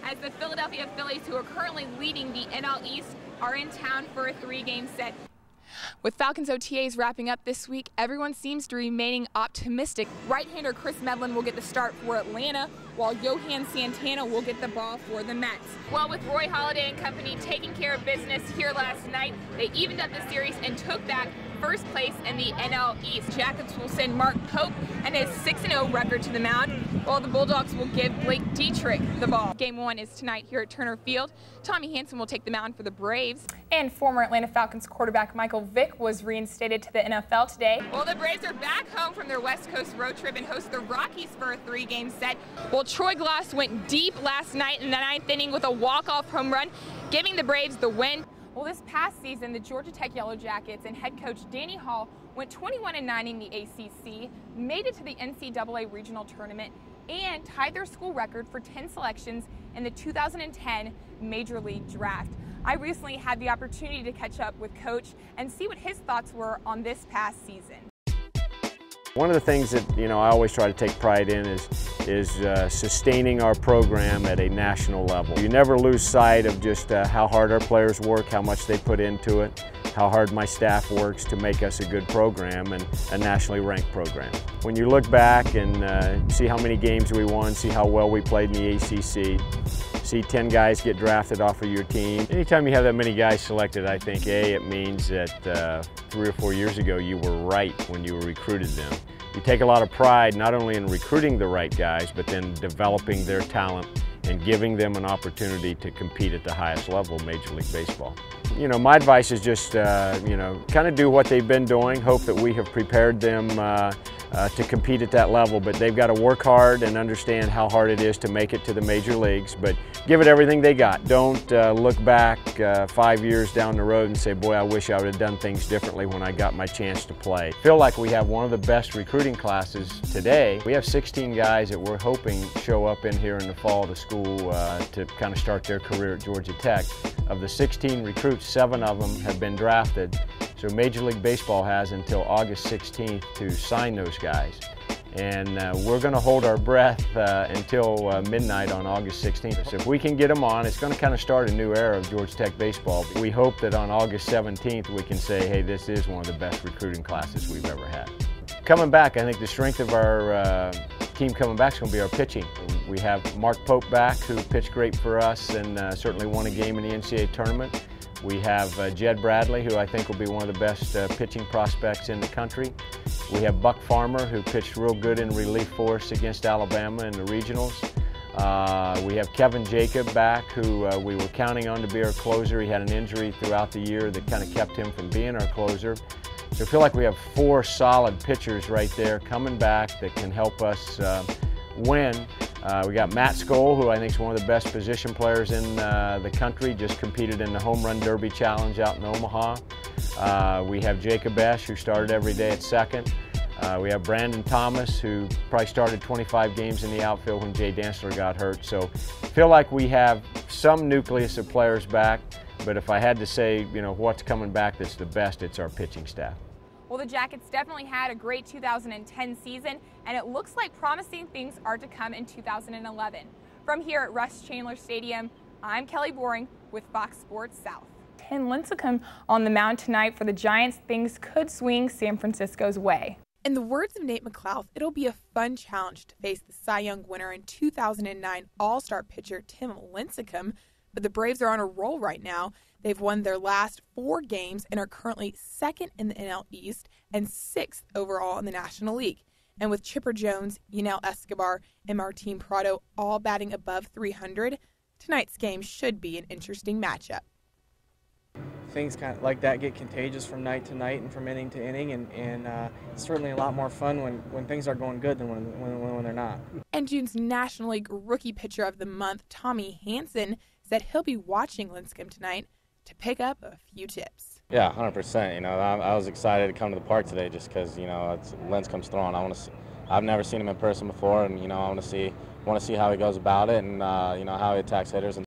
as the Philadelphia Phillies, who are currently leading the NL East, are in town for a 3-game set. With Falcons OTAs wrapping up this week, everyone seems to be remaining optimistic. Right-hander Chris Medlin will get the start for Atlanta, while Johan Santana will get the ball for the Mets. Well, with Roy Halladay and company taking care of business here last night, they evened up the series and took back first place in the NL East. Jackets will send Mark Pope and his 6-0 record to the mound, while the Bulldogs will give Blake Dietrich the ball. Game 1 is tonight here at Turner Field. Tommy Hanson will take the mound for the Braves. And former Atlanta Falcons quarterback Michael Vick was reinstated to the NFL today. Well, the Braves are back home from their West Coast road trip and host the Rockies for a 3-game set. Well, Troy Glaus went deep last night in the 9th inning with a walk-off home run, giving the Braves the win. Well, this past season, the Georgia Tech Yellow Jackets and head coach Danny Hall went 21-9 in the ACC, made it to the NCAA regional tournament, and tied their school record for 10 selections in the 2010 Major League Draft. I recently had the opportunity to catch up with Coach and see what his thoughts were on this past season. One of the things that I always try to take pride in is sustaining our program at a national level. You never lose sight of just how hard our players work, how much they put into it, how hard my staff works to make us a good program and a nationally ranked program. When you look back and see how many games we won, see how well we played in the ACC, see 10 guys get drafted off of your team. Anytime you have that many guys selected, I think it means that 3 or 4 years ago you were right when you recruited them. You take a lot of pride not only in recruiting the right guys, but then developing their talent and giving them an opportunity to compete at the highest level, Major League Baseball. My advice is just, kind of do what they've been doing, hope that we have prepared them to compete at that level, but they've got to work hard and understand how hard it is to make it to the major leagues, but give it everything they got. Don't look back 5 years down the road and say, boy, I wish I would have done things differently when I got my chance to play. I feel like we have one of the best recruiting classes today. We have 16 guys that we're hoping show up in here in the fall to school to kind of start their career at Georgia Tech. Of the 16 recruits, 7 of them have been drafted. So Major League Baseball has until August 16th to sign those guys. And we're going to hold our breath until midnight on August 16th. So if we can get them on, it's going to kind of start a new era of Georgia Tech baseball. We hope that on August 17th we can say, hey, this is one of the best recruiting classes we've ever had. Coming back, I think the strength of our team coming back is going to be our pitching. We have Mark Pope back, who pitched great for us and certainly won a game in the NCAA tournament. We have Jed Bradley, who I think will be one of the best pitching prospects in the country. We have Buck Farmer, who pitched real good in relief for us against Alabama in the regionals. We have Kevin Jacob back, who we were counting on to be our closer. He had an injury throughout the year that kind of kept him from being our closer. So I feel like we have 4 solid pitchers right there coming back that can help us win. We got Matt Skoll, who I think is one of the best position players in the country, just competed in the Home Run Derby Challenge out in Omaha. We have Jacob Esch, who started every day at second. We have Brandon Thomas, who probably started 25 games in the outfield when Jay Dantzler got hurt. So I feel like we have some nucleus of players back, but if I had to say, what's coming back that's the best, it's our pitching staff. Well, the Jackets definitely had a great 2010 season, and it looks like promising things are to come in 2011. From here at Russ Chandler Stadium, I'm Kelly Boring with Fox Sports South. Ken Lincecum on the mound tonight for the Giants. Things could swing San Francisco's way. In the words of Nate McLouth, it'll be a fun challenge to face the Cy Young winner and 2009 All-Star pitcher Tim Lincecum, but the Braves are on a roll right now. They've won their last 4 games and are currently 2nd in the NL East and 6th overall in the National League. And with Chipper Jones, Yunel Escobar, and Martin Prado all batting above 300, tonight's game should be an interesting matchup. Things kind of like that get contagious from night to night and from inning to inning, and it's certainly a lot more fun when things are going good than when they're not. And June's National League Rookie Pitcher of the Month, Tommy Hanson, said he'll be watching Lincecum tonight to pick up a few tips. Yeah, 100%. I was excited to come to the park today just because Lincecum's throwing. I've never seen him in person before, and I want to see how he goes about it and how he attacks hitters.